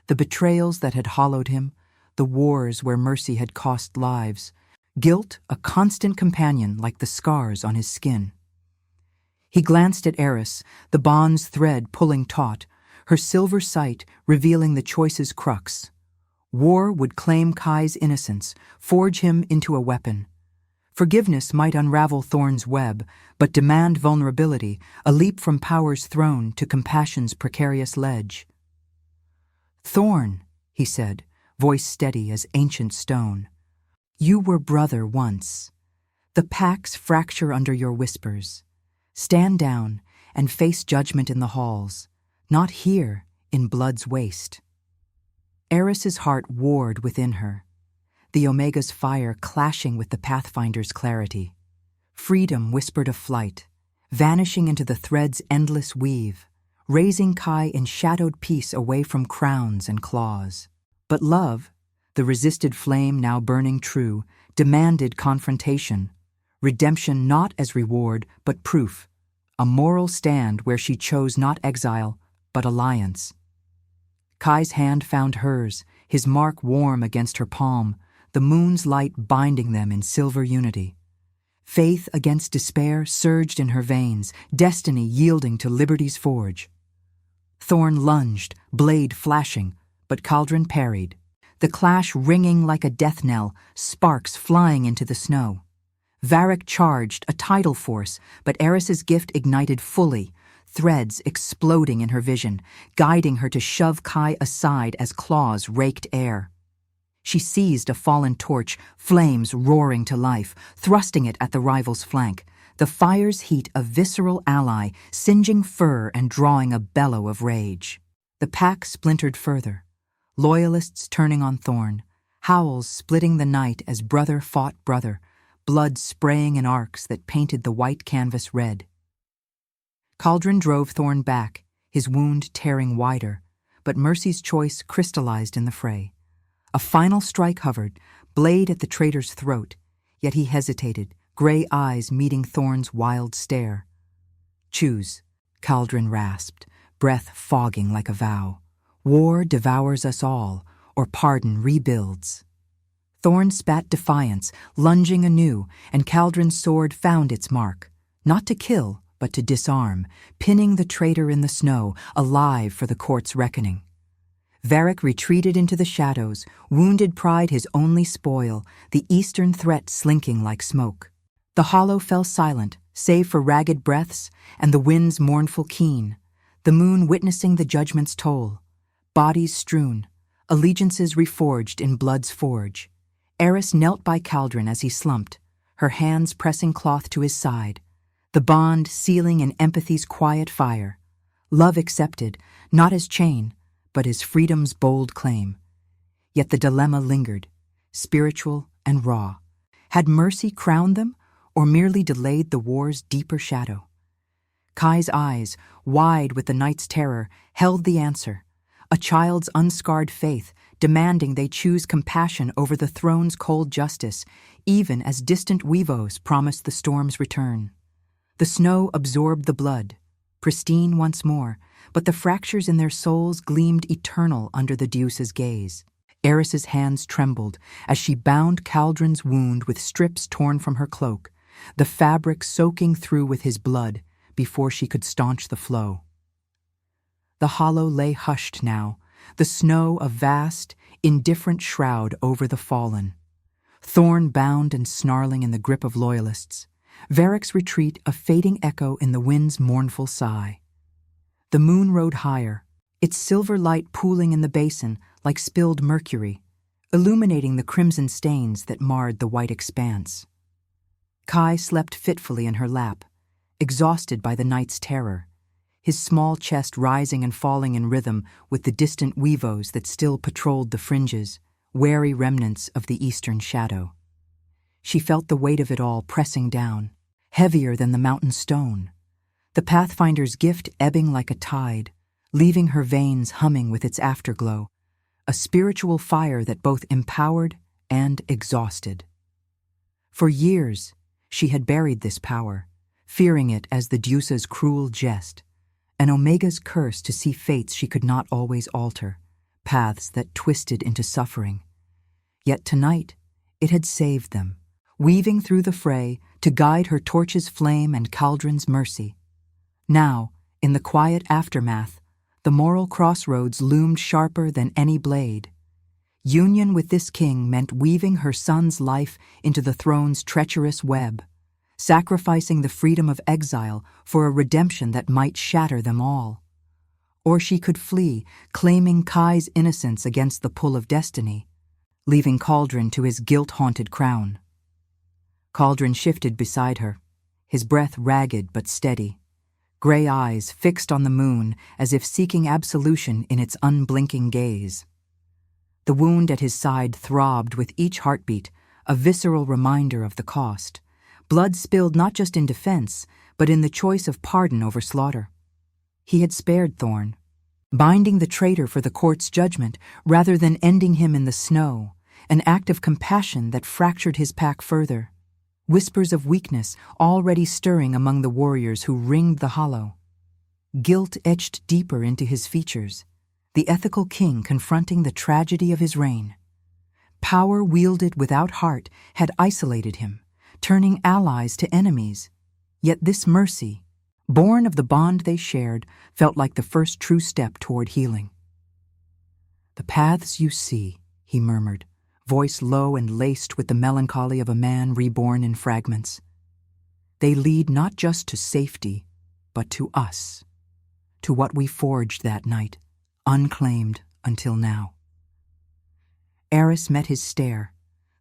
the betrayals that had hollowed him, the wars where mercy had cost lives, guilt a constant companion like the scars on his skin. He glanced at Eris, the bond's thread pulling taut, her silver sight revealing the choice's crux. War would claim Kai's innocence, forge him into a weapon. Forgiveness might unravel Thorn's web, but demand vulnerability, a leap from power's throne to compassion's precarious ledge. "Thorn," he said, voice steady as ancient stone, "you were brother once. The packs fracture under your whispers. Stand down and face judgment in the halls, not here in blood's waste." Eris's heart warred within her, the Omega's fire clashing with the Pathfinder's clarity. Freedom whispered of flight, vanishing into the thread's endless weave, raising Kai in shadowed peace away from crowns and claws. But love, the resisted flame now burning true, demanded confrontation, redemption not as reward but proof, a moral stand where she chose not exile but alliance. Kai's hand found hers, his mark warm against her palm, the moon's light binding them in silver unity. Faith against despair surged in her veins, destiny yielding to liberty's forge. Thorn lunged, blade flashing, but Cauldron parried, the clash ringing like a death knell, sparks flying into the snow. Varric charged, a tidal force, but Eris's gift ignited fully, threads exploding in her vision, guiding her to shove Kai aside as claws raked air. She seized a fallen torch, flames roaring to life, thrusting it at the rival's flank, the fire's heat a visceral ally, singeing fur and drawing a bellow of rage. The pack splintered further, loyalists turning on Thorn, howls splitting the night as brother fought brother, blood spraying in arcs that painted the white canvas red. Cauldron drove Thorn back, his wound tearing wider, but Mercy's choice crystallized in the fray. A final strike hovered, blade at the traitor's throat, yet he hesitated, gray eyes meeting Thorn's wild stare. "Choose," Cauldron rasped, breath fogging like a vow. "War devours us all, or pardon rebuilds." Thorn spat defiance, lunging anew, and Cauldron's sword found its mark, not to kill, but to disarm, pinning the traitor in the snow, alive for the court's reckoning. Varric retreated into the shadows, wounded pride his only spoil, the eastern threat slinking like smoke. The hollow fell silent, save for ragged breaths and the wind's mournful keen, the moon witnessing the judgment's toll. Bodies strewn, allegiances reforged in blood's forge. Eris knelt by Cauldron as he slumped, her hands pressing cloth to his side, the bond sealing in empathy's quiet fire. Love accepted, not as chain, but as freedom's bold claim. Yet the dilemma lingered, spiritual and raw. Had mercy crowned them, or merely delayed the war's deeper shadow? Kai's eyes, wide with the night's terror, held the answer, a child's unscarred faith, demanding they choose compassion over the throne's cold justice, even as distant weavos promised the storm's return. The snow absorbed the blood, pristine once more, but the fractures in their souls gleamed eternal under the Deuce's gaze. Eris's hands trembled as she bound Cauldron's wound with strips torn from her cloak, the fabric soaking through with his blood before she could staunch the flow. The hollow lay hushed now, the snow a vast, indifferent shroud over the fallen. Thorn bound and snarling in the grip of loyalists, Varric's retreat a fading echo in the wind's mournful sigh. The moon rode higher, its silver light pooling in the basin like spilled mercury, illuminating the crimson stains that marred the white expanse. Kai slept fitfully in her lap, exhausted by the night's terror, his small chest rising and falling in rhythm with the distant weavos that still patrolled the fringes, wary remnants of the eastern shadow. She felt the weight of it all pressing down, heavier than the mountain stone, the Pathfinder's gift ebbing like a tide, leaving her veins humming with its afterglow, a spiritual fire that both empowered and exhausted. For years, she had buried this power, fearing it as the Deuce's cruel jest, an Omega's curse to see fates she could not always alter, paths that twisted into suffering. Yet tonight, it had saved them, weaving through the fray to guide her torch's flame and Cauldron's mercy. Now, in the quiet aftermath, the moral crossroads loomed sharper than any blade. Union with this king meant weaving her son's life into the throne's treacherous web, sacrificing the freedom of exile for a redemption that might shatter them all. Or she could flee, claiming Kai's innocence against the pull of destiny, leaving Cauldron to his guilt-haunted crown. Cauldron shifted beside her, his breath ragged but steady, gray eyes fixed on the moon as if seeking absolution in its unblinking gaze. The wound at his side throbbed with each heartbeat, a visceral reminder of the cost. Blood spilled not just in defense, but in the choice of pardon over slaughter. He had spared Thorn, binding the traitor for the court's judgment rather than ending him in the snow, an act of compassion that fractured his pack further. Whispers of weakness already stirring among the warriors who ringed the hollow. Guilt etched deeper into his features, the ethical king confronting the tragedy of his reign. Power wielded without heart had isolated him, turning allies to enemies. Yet this mercy, born of the bond they shared, felt like the first true step toward healing. "The paths you see," he murmured, voice low and laced with the melancholy of a man reborn in fragments. "They lead not just to safety, but to us, to what we forged that night, unclaimed until now." Eris met his stare,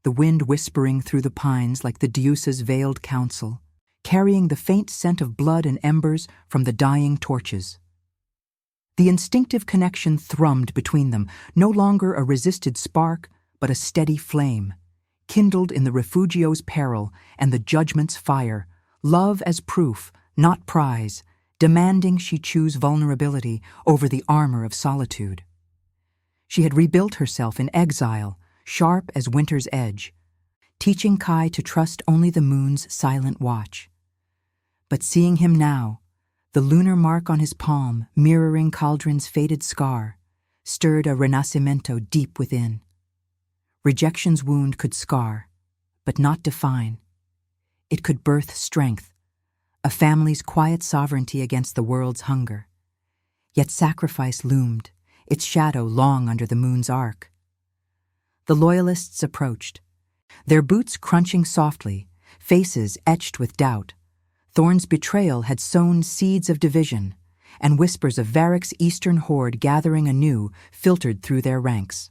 the wind whispering through the pines like the Deuce's veiled counsel, carrying the faint scent of blood and embers from the dying torches. The instinctive connection thrummed between them, no longer a resisted spark, but a steady flame, kindled in the refugio's peril and the judgment's fire, love as proof, not prize, demanding she choose vulnerability over the armor of solitude. She had rebuilt herself in exile, sharp as winter's edge, teaching Kai to trust only the moon's silent watch. But seeing him now, the lunar mark on his palm mirroring Cauldron's faded scar, stirred a renascimento deep within. Rejection's wound could scar, but not define. It could birth strength, a family's quiet sovereignty against the world's hunger. Yet sacrifice loomed, its shadow long under the moon's arc. The loyalists approached, their boots crunching softly, faces etched with doubt. Thorn's betrayal had sown seeds of division, and whispers of Varric's eastern horde gathering anew filtered through their ranks.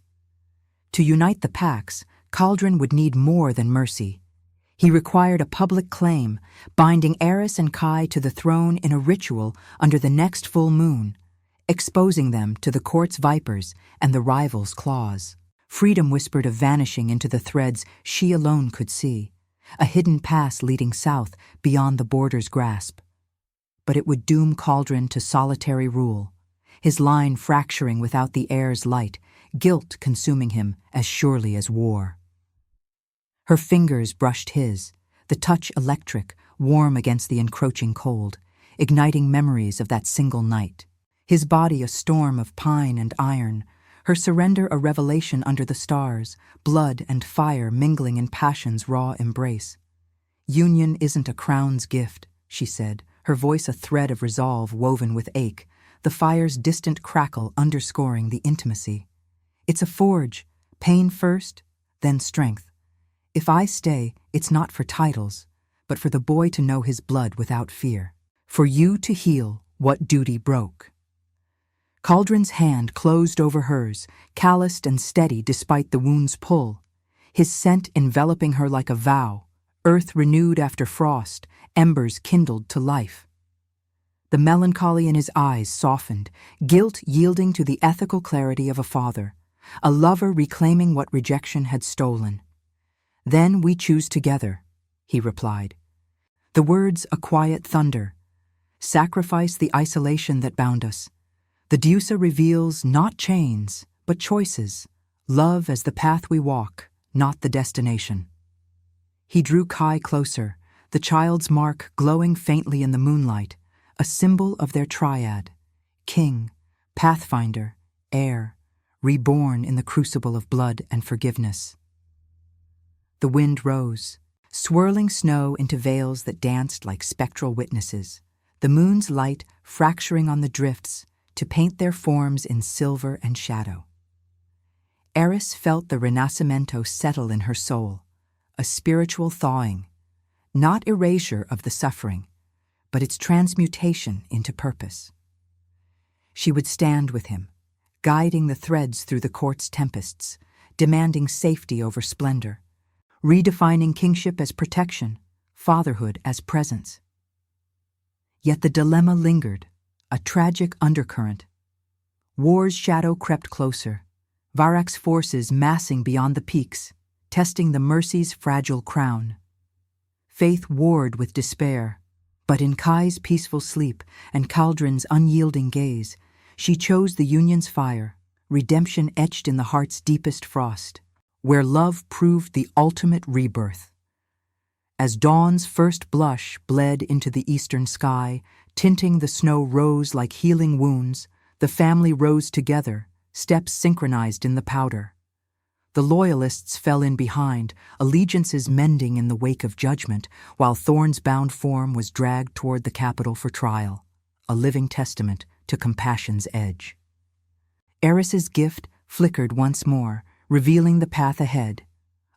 To unite the packs, Cauldron would need more than mercy. He required a public claim, binding Eris and Kai to the throne in a ritual under the next full moon, exposing them to the court's vipers and the rival's claws. Freedom whispered of vanishing into the threads she alone could see, a hidden pass leading south beyond the border's grasp. But it would doom Cauldron to solitary rule, his line fracturing without the heir's light, guilt consuming him as surely as war. Her fingers brushed his, the touch electric, warm against the encroaching cold, igniting memories of that single night. His body a storm of pine and iron, her surrender a revelation under the stars, blood and fire mingling in passion's raw embrace. Union isn't a crown's gift, she said, her voice a thread of resolve woven with ache, the fire's distant crackle underscoring the intimacy. It's a forge, pain first, then strength. If I stay, it's not for titles, but for the boy to know his blood without fear, for you to heal what duty broke. Cauldron's hand closed over hers, calloused and steady despite the wound's pull, his scent enveloping her like a vow, earth renewed after frost, embers kindled to life. The melancholy in his eyes softened, guilt yielding to the ethical clarity of a father, a lover reclaiming what rejection had stolen. "Then we choose together," he replied. The words a quiet thunder. Sacrifice the isolation that bound us. The Deusa reveals not chains, but choices, love as the path we walk, not the destination. He drew Kai closer, the child's mark glowing faintly in the moonlight, a symbol of their triad, king, pathfinder, heir, reborn in the crucible of blood and forgiveness. The wind rose, swirling snow into veils that danced like spectral witnesses, the moon's light fracturing on the drifts to paint their forms in silver and shadow. Eris felt the renascimento settle in her soul, a spiritual thawing, not erasure of the suffering, but its transmutation into purpose. She would stand with him, guiding the threads through the court's tempests, demanding safety over splendor, redefining kingship as protection, fatherhood as presence. Yet the dilemma lingered, a tragic undercurrent. War's shadow crept closer, Varric's forces massing beyond the peaks, testing the Mercy's fragile crown. Faith warred with despair, but in Kai's peaceful sleep and Cauldron's unyielding gaze, she chose the Union's fire, redemption etched in the heart's deepest frost, where love proved the ultimate rebirth. As dawn's first blush bled into the eastern sky, tinting the snow rose like healing wounds, the family rose together, steps synchronized in the powder. The loyalists fell in behind, allegiances mending in the wake of judgment, while Thorn's bound form was dragged toward the capital for trial, a living testament to compassion's edge. Eris's gift flickered once more, revealing the path ahead,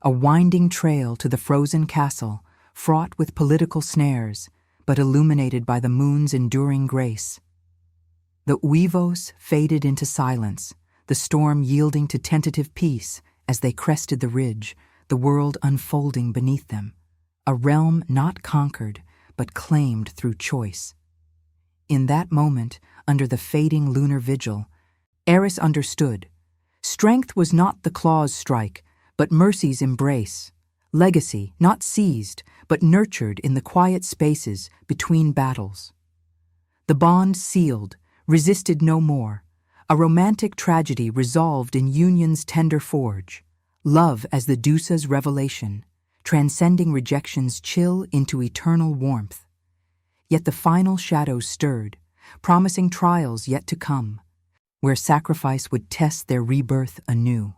a winding trail to the frozen castle, fraught with political snares, but illuminated by the moon's enduring grace. The Uivos faded into silence, the storm yielding to tentative peace as they crested the ridge, the world unfolding beneath them, a realm not conquered, but claimed through choice. In that moment, under the fading lunar vigil, Eris understood. Strength was not the claw's strike, but mercy's embrace, legacy not seized, but nurtured in the quiet spaces between battles. The bond sealed, resisted no more, a romantic tragedy resolved in union's tender forge, love as the Dusa's revelation, transcending rejection's chill into eternal warmth. Yet the final shadows stirred, promising trials yet to come, where sacrifice would test their rebirth anew.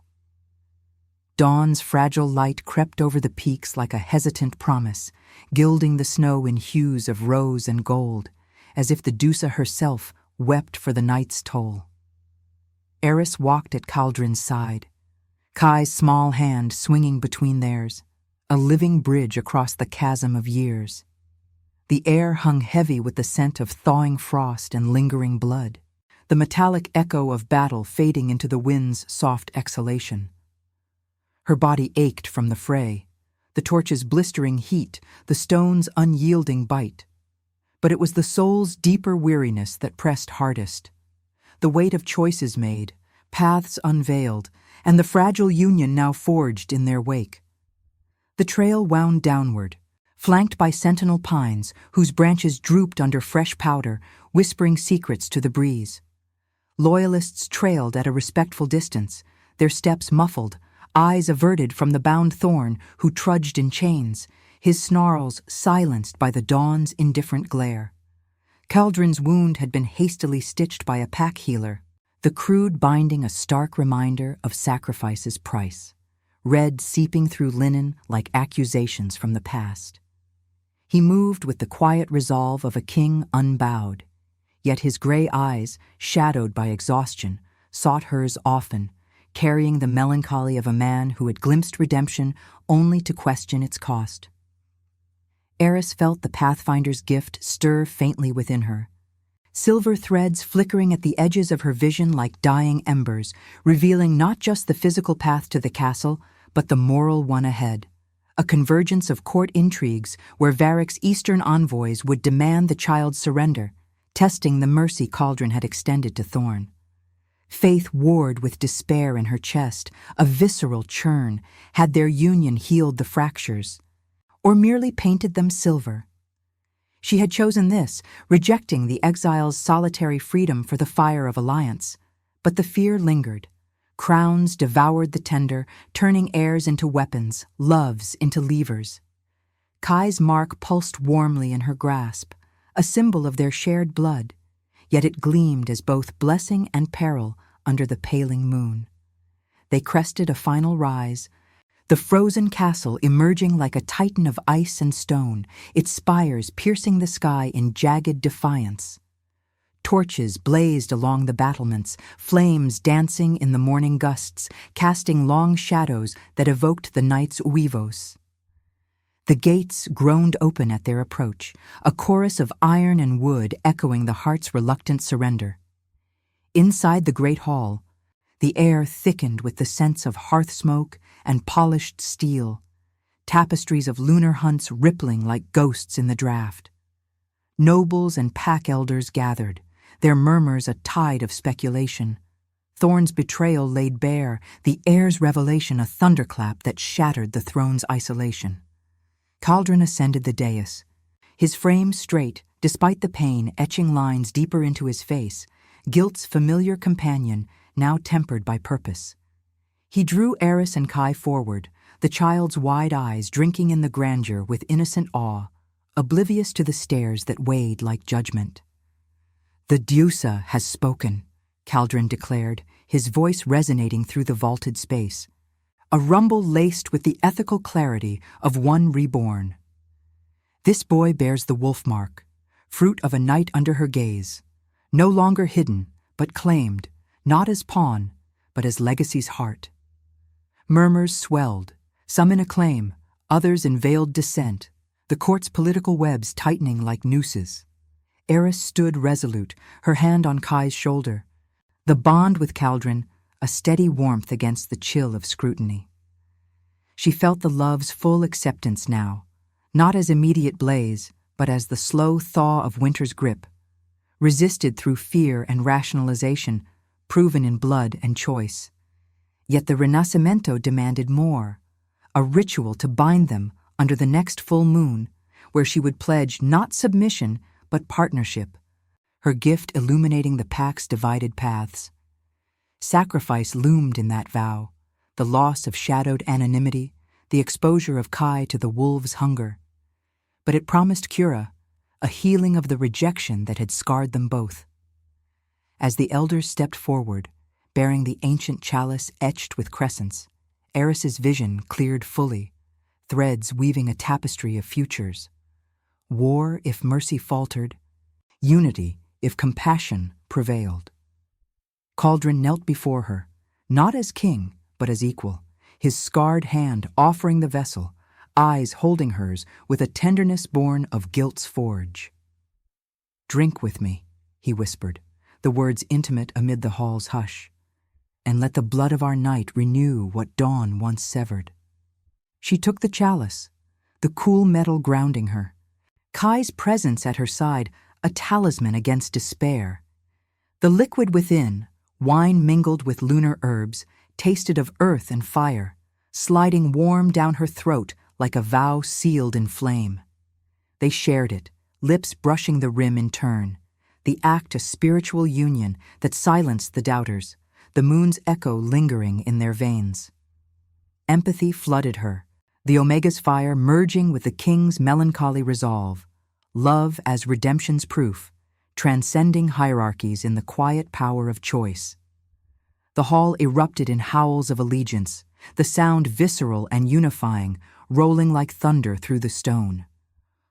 Dawn's fragile light crept over the peaks like a hesitant promise, gilding the snow in hues of rose and gold, as if the Dusa herself wept for the night's toll. Eris walked at Caldron's side, Kai's small hand swinging between theirs, a living bridge across the chasm of years. The air hung heavy with the scent of thawing frost and lingering blood, the metallic echo of battle fading into the wind's soft exhalation. Her body ached from the fray, the torch's blistering heat, the stone's unyielding bite. But it was the soul's deeper weariness that pressed hardest. The weight of choices made, paths unveiled, and the fragile union now forged in their wake. The trail wound downward, flanked by sentinel pines whose branches drooped under fresh powder, whispering secrets to the breeze. Loyalists trailed at a respectful distance, their steps muffled, eyes averted from the bound thorn who trudged in chains, his snarls silenced by the dawn's indifferent glare. Caldron's wound had been hastily stitched by a pack healer, the crude binding a stark reminder of sacrifice's price, red seeping through linen like accusations from the past. He moved with the quiet resolve of a king unbowed, yet his gray eyes, shadowed by exhaustion, sought hers often, carrying the melancholy of a man who had glimpsed redemption only to question its cost. Eris felt the Pathfinder's gift stir faintly within her, silver threads flickering at the edges of her vision like dying embers, revealing not just the physical path to the castle, but the moral one ahead, a convergence of court intrigues where Varric's eastern envoys would demand the child's surrender, testing the mercy Caldron had extended to Thorn. Faith warred with despair in her chest, a visceral churn. Had their union healed the fractures, or merely painted them silver? She had chosen this, rejecting the exile's solitary freedom for the fire of alliance. But the fear lingered. Crowns devoured the tender, turning heirs into weapons, loves into levers. Kai's mark pulsed warmly in her grasp, a symbol of their shared blood, yet it gleamed as both blessing and peril under the paling moon. They crested a final rise, the frozen castle emerging like a titan of ice and stone, its spires piercing the sky in jagged defiance. Torches blazed along the battlements, flames dancing in the morning gusts, casting long shadows that evoked the night's uivos. The gates groaned open at their approach, a chorus of iron and wood echoing the heart's reluctant surrender. Inside the great hall, the air thickened with the scents of hearth smoke and polished steel, tapestries of lunar hunts rippling like ghosts in the draught. Nobles and pack elders gathered, their murmurs a tide of speculation. Thorn's betrayal laid bare, the heir's revelation a thunderclap that shattered the throne's isolation. Caldron ascended the dais, his frame straight, despite the pain etching lines deeper into his face, guilt's familiar companion, now tempered by purpose. He drew Eris and Kai forward, the child's wide eyes drinking in the grandeur with innocent awe, oblivious to the stares that weighed like judgment. "The Dusa has spoken," Caldron declared, his voice resonating through the vaulted space, a rumble laced with the ethical clarity of one reborn. "This boy bears the wolf mark, fruit of a night under her gaze, no longer hidden, but claimed, not as pawn, but as legacy's heart." Murmurs swelled, some in acclaim, others in veiled dissent, the court's political webs tightening like nooses. Eris stood resolute, her hand on Kai's shoulder, the bond with Caldron a steady warmth against the chill of scrutiny. She felt the love's full acceptance now, not as immediate blaze, but as the slow thaw of winter's grip, resisted through fear and rationalization, proven in blood and choice. Yet the Renacimento demanded more, a ritual to bind them under the next full moon, where she would pledge not submission but partnership, her gift illuminating the pack's divided paths. Sacrifice loomed in that vow, the loss of shadowed anonymity, the exposure of Kai to the wolves' hunger. But it promised cura, a healing of the rejection that had scarred them both. As the elders stepped forward, bearing the ancient chalice etched with crescents, Eris's vision cleared fully, threads weaving a tapestry of futures. War if mercy faltered, unity if compassion prevailed. Cauldron knelt before her, not as king, but as equal, his scarred hand offering the vessel, eyes holding hers with a tenderness born of guilt's forge. "Drink with me," he whispered, the words intimate amid the hall's hush, "and let the blood of our night renew what dawn once severed." She took the chalice, the cool metal grounding her, Kai's presence at her side a talisman against despair. The liquid within, wine mingled with lunar herbs, tasted of earth and fire, sliding warm down her throat like a vow sealed in flame. They shared it, lips brushing the rim in turn, the act a spiritual union that silenced the doubters, the moon's echo lingering in their veins. Empathy flooded her, the Omega's fire merging with the king's melancholy resolve, love as redemption's proof, transcending hierarchies in the quiet power of choice. The hall erupted in howls of allegiance, the sound visceral and unifying, rolling like thunder through the stone.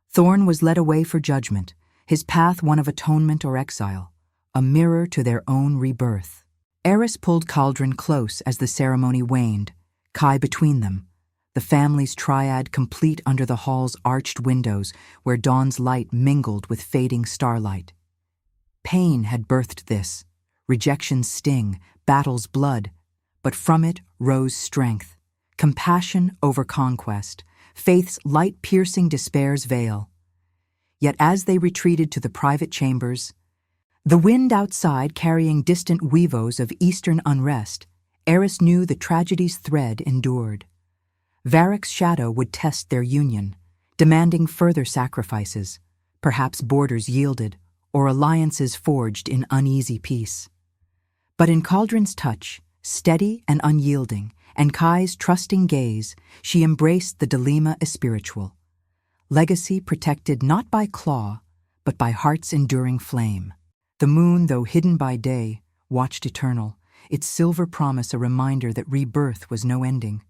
Thorn was led away for judgment, his path one of atonement or exile, a mirror to their own rebirth. Eris pulled Cauldron close as the ceremony waned, Kai between them, the family's triad complete under the hall's arched windows where dawn's light mingled with fading starlight. Pain had birthed this, rejection's sting, battle's blood, but from it rose strength, compassion over conquest, faith's light-piercing despair's veil. Yet as they retreated to the private chambers, the wind outside carrying distant weavos of eastern unrest, Eris knew the tragedy's thread endured. Varric's shadow would test their union, demanding further sacrifices, perhaps borders yielded, or alliances forged in uneasy peace. But in Cauldron's touch, steady and unyielding, and Kai's trusting gaze, she embraced the dilemma espiritual. Legacy protected not by claw, but by heart's enduring flame. The moon, though hidden by day, watched eternal, its silver promise a reminder that rebirth was no ending,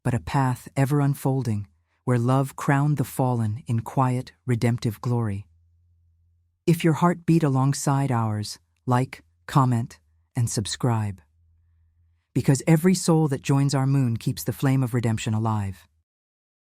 but a path ever unfolding, where love crowned the fallen in quiet, redemptive glory. If your heart beat alongside ours, like, comment, and subscribe. Because every soul that joins our moon keeps the flame of redemption alive.